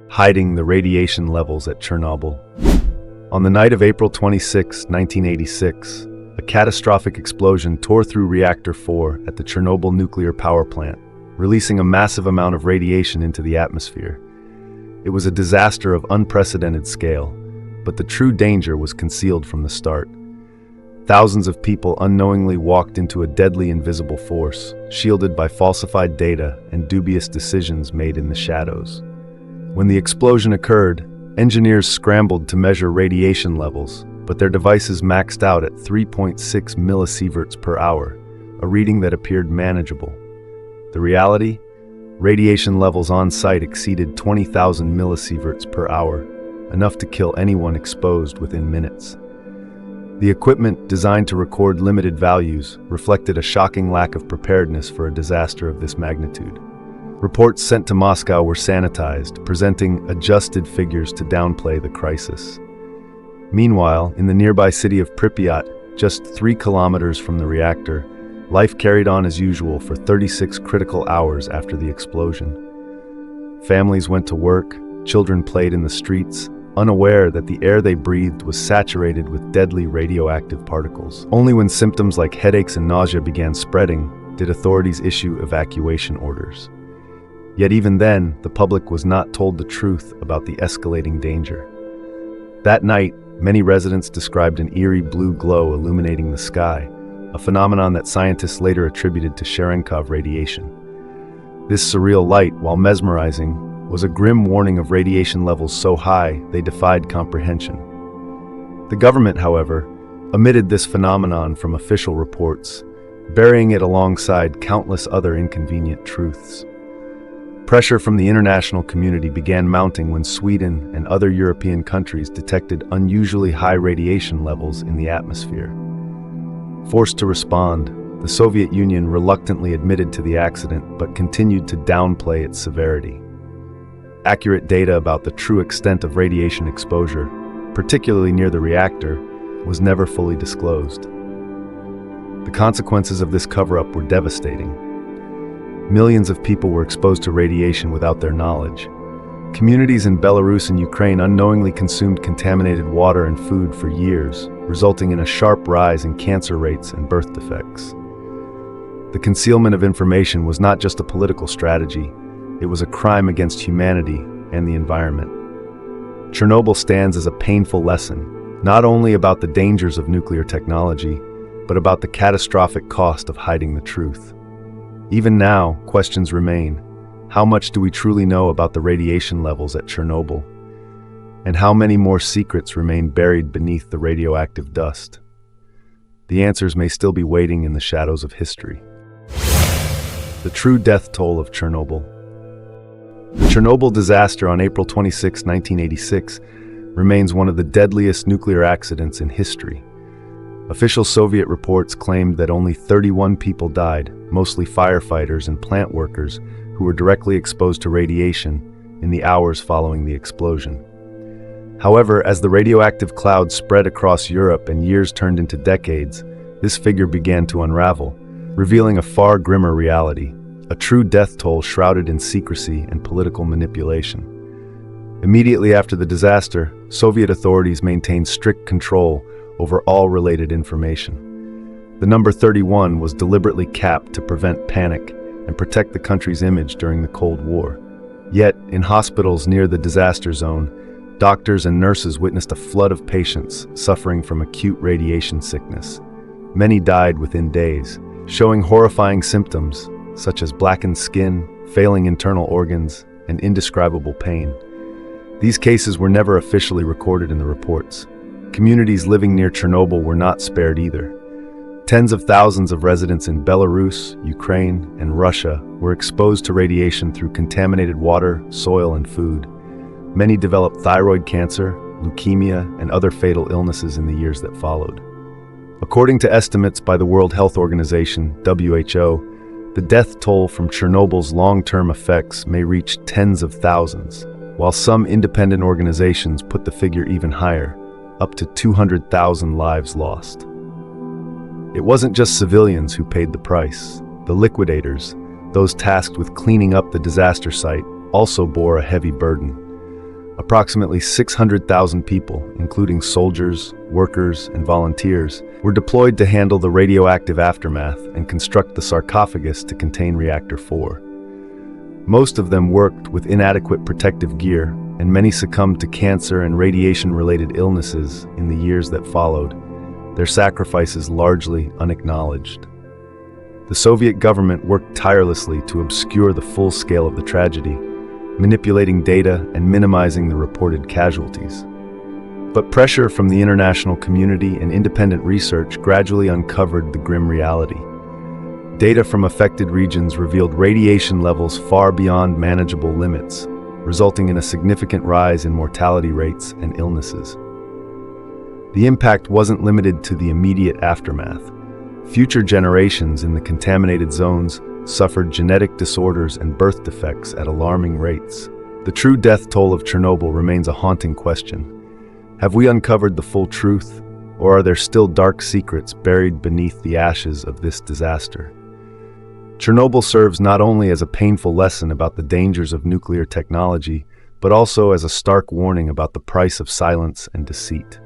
hiding the radiation levels at Chernobyl. On the night of April 26, 1986, a catastrophic explosion tore through Reactor 4 at the Chernobyl nuclear power plant, releasing a massive amount of radiation into the atmosphere. It was a disaster of unprecedented scale, but the true danger was concealed from the start. Thousands of people unknowingly walked into a deadly invisible force, shielded by falsified data and dubious decisions made in the shadows. When the explosion occurred, engineers scrambled to measure radiation levels, but their devices maxed out at 3.6 millisieverts per hour, a reading that appeared manageable. The reality? Radiation levels on site exceeded 20,000 millisieverts per hour, enough to kill anyone exposed within minutes. The equipment, designed to record limited values, reflected a shocking lack of preparedness for a disaster of this magnitude. Reports sent to Moscow were sanitized, presenting adjusted figures to downplay the crisis. Meanwhile, in the nearby city of Pripyat, just 3 kilometers from the reactor, life carried on as usual for 36 critical hours after the explosion. Families went to work, children played in the streets, unaware that the air they breathed was saturated with deadly radioactive particles. Only when symptoms like headaches and nausea began spreading did authorities issue evacuation orders. Yet even then, the public was not told the truth about the escalating danger. That night, many residents described an eerie blue glow illuminating the sky, a phenomenon that scientists later attributed to Cherenkov radiation. This surreal light, while mesmerizing, was a grim warning of radiation levels so high they defied comprehension. The government, however, omitted this phenomenon from official reports, burying it alongside countless other inconvenient truths. Pressure from the international community began mounting when Sweden and other European countries detected unusually high radiation levels in the atmosphere. Forced to respond, the Soviet Union reluctantly admitted to the accident but continued to downplay its severity. Accurate data about the true extent of radiation exposure, particularly near the reactor, was never fully disclosed. The consequences of this cover-up were devastating. Millions of people were exposed to radiation without their knowledge. Communities in Belarus and Ukraine unknowingly consumed contaminated water and food for years, resulting in a sharp rise in cancer rates and birth defects. The concealment of information was not just a political strategy, it was a crime against humanity and the environment. Chernobyl stands as a painful lesson, not only about the dangers of nuclear technology, but about the catastrophic cost of hiding the truth. Even now, questions remain. How much do we truly know about the radiation levels at Chernobyl? And how many more secrets remain buried beneath the radioactive dust? The answers may still be waiting in the shadows of history. The true death toll of Chernobyl. The Chernobyl disaster on April 26, 1986, remains one of the deadliest nuclear accidents in history. Official Soviet reports claimed that only 31 people died, mostly firefighters and plant workers who were directly exposed to radiation in the hours following the explosion. However, as the radioactive cloud spread across Europe and years turned into decades, this figure began to unravel, revealing a far grimmer reality. A true death toll shrouded in secrecy and political manipulation. Immediately after the disaster, Soviet authorities maintained strict control over all related information. The number 31 was deliberately capped to prevent panic and protect the country's image during the Cold War. Yet, in hospitals near the disaster zone, doctors and nurses witnessed a flood of patients suffering from acute radiation sickness. Many died within days, showing horrifying symptoms such as blackened skin, failing internal organs, and indescribable pain. These cases were never officially recorded in the reports. Communities living near Chernobyl were not spared either. Tens of thousands of residents in Belarus, Ukraine, and Russia were exposed to radiation through contaminated water, soil, and food. Many developed thyroid cancer, leukemia, and other fatal illnesses in the years that followed. According to estimates by the World Health Organization, WHO, the death toll from Chernobyl's long-term effects may reach tens of thousands, while some independent organizations put the figure even higher, up to 200,000 lives lost. It wasn't just civilians who paid the price. The liquidators, those tasked with cleaning up the disaster site, also bore a heavy burden. Approximately 600,000 people, including soldiers, workers, and volunteers, were deployed to handle the radioactive aftermath and construct the sarcophagus to contain Reactor 4. Most of them worked with inadequate protective gear, and many succumbed to cancer and radiation-related illnesses in the years that followed, their sacrifices largely unacknowledged. The Soviet government worked tirelessly to obscure the full scale of the tragedy, manipulating data and minimizing the reported casualties. But pressure from the international community and independent research gradually uncovered the grim reality. Data from affected regions revealed radiation levels far beyond manageable limits, resulting in a significant rise in mortality rates and illnesses. The impact wasn't limited to the immediate aftermath. Future generations in the contaminated zones suffered genetic disorders and birth defects at alarming rates. The true death toll of Chernobyl remains a haunting question. Have we uncovered the full truth, or are there still dark secrets buried beneath the ashes of this disaster? Chernobyl serves not only as a painful lesson about the dangers of nuclear technology, but also as a stark warning about the price of silence and deceit.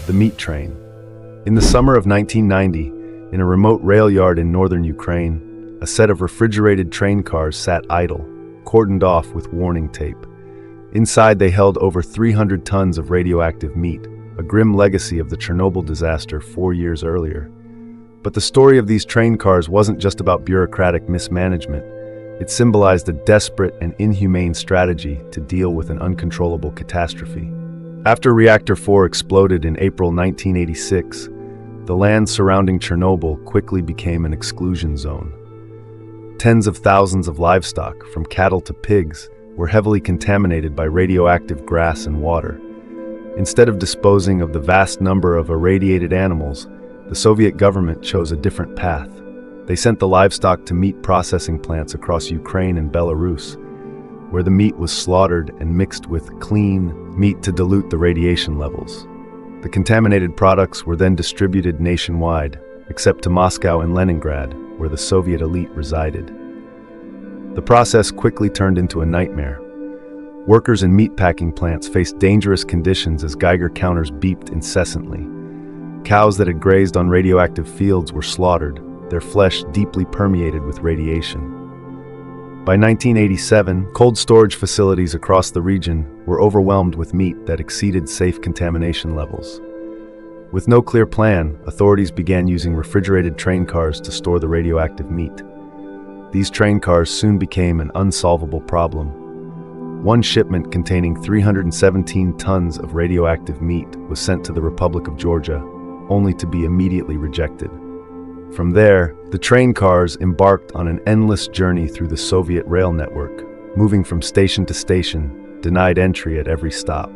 The meat train. In the summer of 1990, in a remote rail yard in northern Ukraine, a set of refrigerated train cars sat idle, cordoned off with warning tape. Inside they held over 300 tons of radioactive meat, a grim legacy of the Chernobyl disaster 4 years earlier. But the story of these train cars wasn't just about bureaucratic mismanagement. It symbolized a desperate and inhumane strategy to deal with an uncontrollable catastrophe. After Reactor 4 exploded in April 1986, the land surrounding Chernobyl quickly became an exclusion zone. Tens of thousands of livestock, from cattle to pigs, were heavily contaminated by radioactive grass and water. Instead of disposing of the vast number of irradiated animals, the Soviet government chose a different path. They sent the livestock to meat processing plants across Ukraine and Belarus, where the meat was slaughtered and mixed with clean meat to dilute the radiation levels. The contaminated products were then distributed nationwide, except to Moscow and Leningrad, where the Soviet elite resided. The process quickly turned into a nightmare. Workers in meatpacking plants faced dangerous conditions as Geiger counters beeped incessantly. Cows that had grazed on radioactive fields were slaughtered, their flesh deeply permeated with radiation. By 1987, cold storage facilities across the region were overwhelmed with meat that exceeded safe contamination levels. With no clear plan, authorities began using refrigerated train cars to store the radioactive meat. These train cars soon became an unsolvable problem. One shipment containing 317 tons of radioactive meat was sent to the Republic of Georgia, only to be immediately rejected. From there, the train cars embarked on an endless journey through the Soviet rail network, moving from station to station, denied entry at every stop.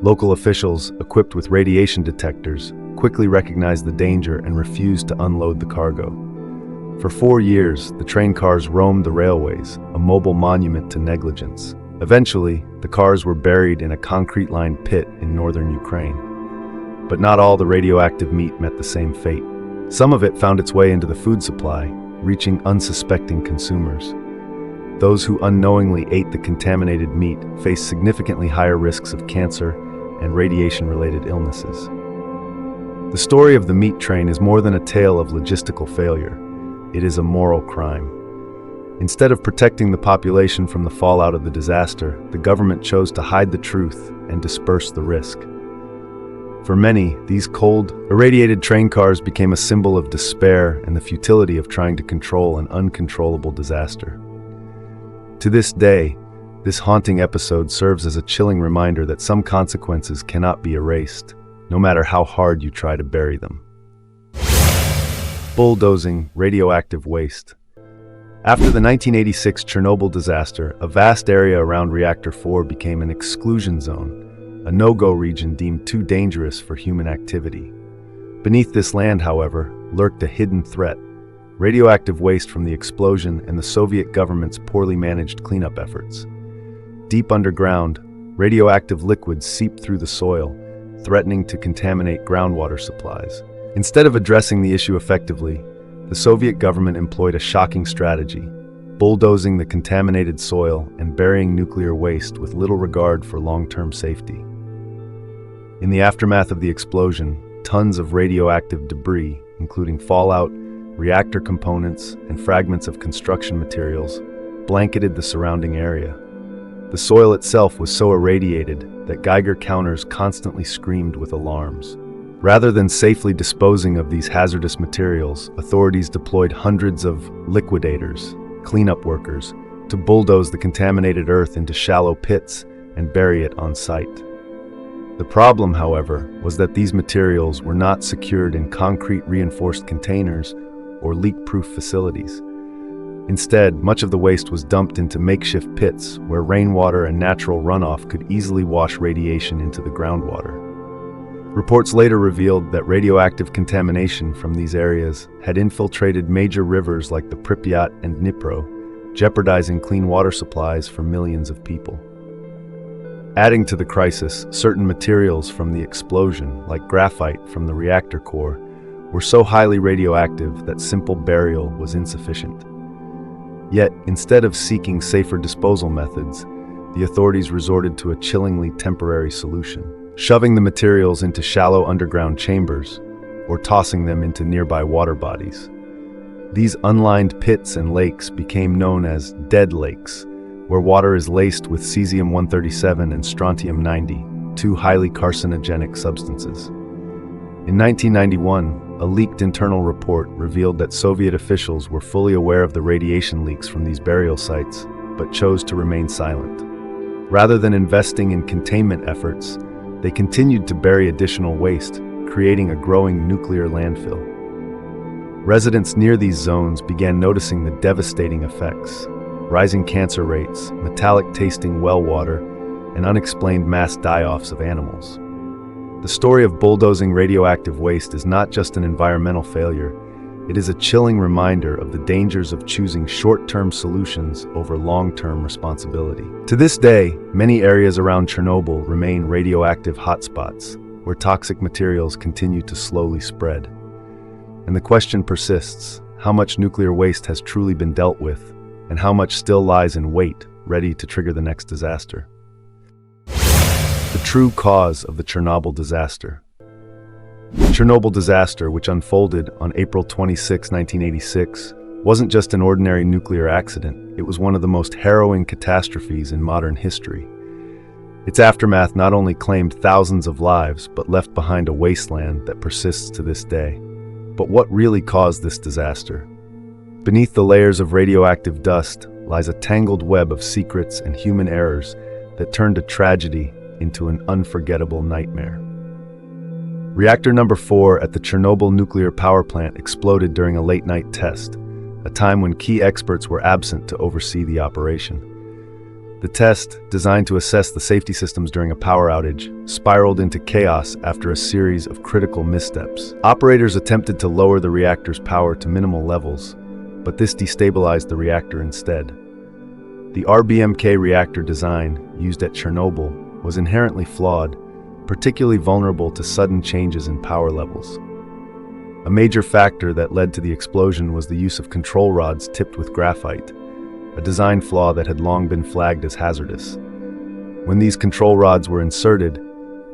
Local officials, equipped with radiation detectors, quickly recognized the danger and refused to unload the cargo. For 4 years, the train cars roamed the railways, a mobile monument to negligence. Eventually, the cars were buried in a concrete-lined pit in northern Ukraine. But not all the radioactive meat met the same fate. Some of it found its way into the food supply, reaching unsuspecting consumers. Those who unknowingly ate the contaminated meat faced significantly higher risks of cancer and radiation-related illnesses. The story of the meat train is more than a tale of logistical failure. It is a moral crime. Instead of protecting the population from the fallout of the disaster, the government chose to hide the truth and disperse the risk. For many, these cold, irradiated train cars became a symbol of despair and the futility of trying to control an uncontrollable disaster. To this day, this haunting episode serves as a chilling reminder that some consequences cannot be erased, no matter how hard you try to bury them. Bulldozing radioactive waste. After the 1986 Chernobyl disaster, a vast area around Reactor 4 became an exclusion zone, a no-go region deemed too dangerous for human activity. Beneath this land, however, lurked a hidden threat: radioactive waste from the explosion and the Soviet government's poorly managed cleanup efforts. Deep underground, radioactive liquids seeped through the soil, threatening to contaminate groundwater supplies. Instead of addressing the issue effectively, the Soviet government employed a shocking strategy. bulldozing the contaminated soil and burying nuclear waste with little regard for long-term safety. In the aftermath of the explosion, tons of radioactive debris, including fallout, reactor components, and fragments of construction materials, blanketed the surrounding area. The soil itself was so irradiated that Geiger counters constantly screamed with alarms. Rather than safely disposing of these hazardous materials, authorities deployed hundreds of liquidators, cleanup workers, to bulldoze the contaminated earth into shallow pits and bury it on site. The problem, however, was that these materials were not secured in concrete reinforced containers or leak-proof facilities. Instead, much of the waste was dumped into makeshift pits where rainwater and natural runoff could easily wash radiation into the groundwater. Reports later revealed that radioactive contamination from these areas had infiltrated major rivers like the Pripyat and Dnipro, jeopardizing clean water supplies for millions of people. Adding to the crisis, certain materials from the explosion, like graphite from the reactor core, were so highly radioactive that simple burial was insufficient. Yet, instead of seeking safer disposal methods, the authorities resorted to a chillingly temporary solution, shoving the materials into shallow underground chambers or tossing them into nearby water bodies. These unlined pits and lakes became known as dead lakes, where water is laced with cesium-137 and strontium-90, two highly carcinogenic substances. In 1991, a leaked internal report revealed that Soviet officials were fully aware of the radiation leaks from these burial sites, but chose to remain silent. Rather than investing in containment efforts, they continued to bury additional waste, creating a growing nuclear landfill. Residents near these zones began noticing the devastating effects: rising cancer rates, metallic-tasting well water, and unexplained mass die-offs of animals. The story of bulldozing radioactive waste is not just an environmental failure, it is a chilling reminder of the dangers of choosing short-term solutions over long-term responsibility. To this day, many areas around Chernobyl remain radioactive hotspots, where toxic materials continue to slowly spread. And the question persists: how much nuclear waste has truly been dealt with, and how much still lies in wait, ready to trigger the next disaster? The true cause of the Chernobyl disaster. The Chernobyl disaster, which unfolded on April 26, 1986, wasn't just an ordinary nuclear accident, it was one of the most harrowing catastrophes in modern history. Its aftermath not only claimed thousands of lives, but left behind a wasteland that persists to this day. But what really caused this disaster? Beneath the layers of radioactive dust lies a tangled web of secrets and human errors that turned a tragedy into an unforgettable nightmare. Reactor number 4 at the Chernobyl nuclear power plant exploded during a late-night test, a time when key experts were absent to oversee the operation. The test, designed to assess the safety systems during a power outage, spiraled into chaos after a series of critical missteps. Operators attempted to lower the reactor's power to minimal levels, but this destabilized the reactor instead. The RBMK reactor design, used at Chernobyl, was inherently flawed, particularly vulnerable to sudden changes in power levels. A major factor that led to the explosion was the use of control rods tipped with graphite, a design flaw that had long been flagged as hazardous. When these control rods were inserted,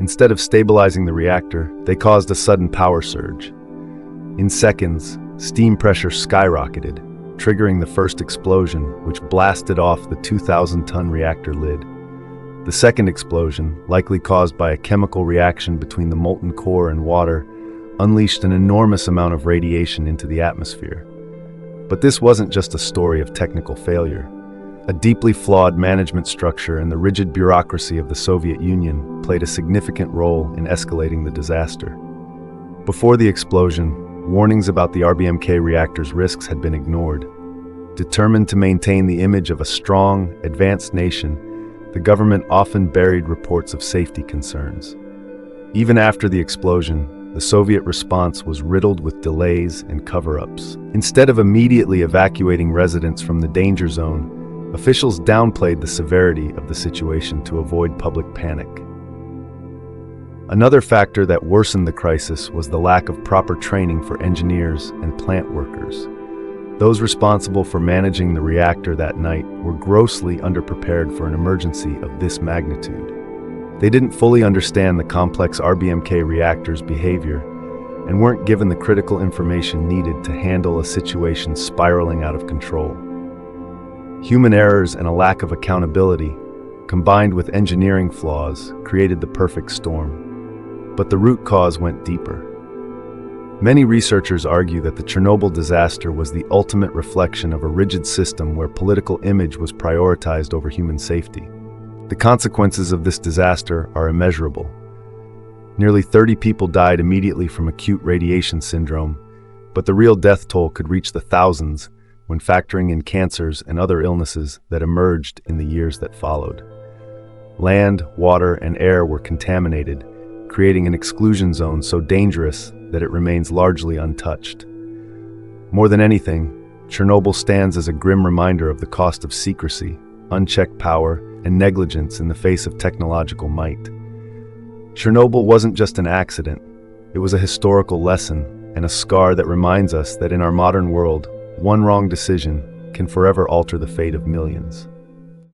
instead of stabilizing the reactor, they caused a sudden power surge. In seconds, steam pressure skyrocketed, triggering the first explosion, which blasted off the 2,000-ton reactor lid. The second explosion, likely caused by a chemical reaction between the molten core and water, unleashed an enormous amount of radiation into the atmosphere. But this wasn't just a story of technical failure. A deeply flawed management structure and the rigid bureaucracy of the Soviet Union played a significant role in escalating the disaster. Before the explosion, warnings about the RBMK reactor's risks had been ignored. Determined to maintain the image of a strong, advanced nation, the government often buried reports of safety concerns. Even after the explosion, the Soviet response was riddled with delays and cover-ups. Instead of immediately evacuating residents from the danger zone, officials downplayed the severity of the situation to avoid public panic. Another factor that worsened the crisis was the lack of proper training for engineers and plant workers. Those responsible for managing the reactor that night were grossly underprepared for an emergency of this magnitude. They didn't fully understand the complex RBMK reactor's behavior and weren't given the critical information needed to handle a situation spiraling out of control. Human errors and a lack of accountability, combined with engineering flaws, created the perfect storm. But the root cause went deeper. Many researchers argue that the Chernobyl disaster was the ultimate reflection of a rigid system where political image was prioritized over human safety. The consequences of this disaster are immeasurable. Nearly 30 people died immediately from acute radiation syndrome, but the real death toll could reach the thousands when factoring in cancers and other illnesses that emerged in the years that followed. Land, water, and air were contaminated, creating an exclusion zone so dangerous that it remains largely untouched. More than anything, Chernobyl stands as a grim reminder of the cost of secrecy, unchecked power, and negligence in the face of technological might. Chernobyl wasn't just an accident, it was a historical lesson and a scar that reminds us that in our modern world, one wrong decision can forever alter the fate of millions.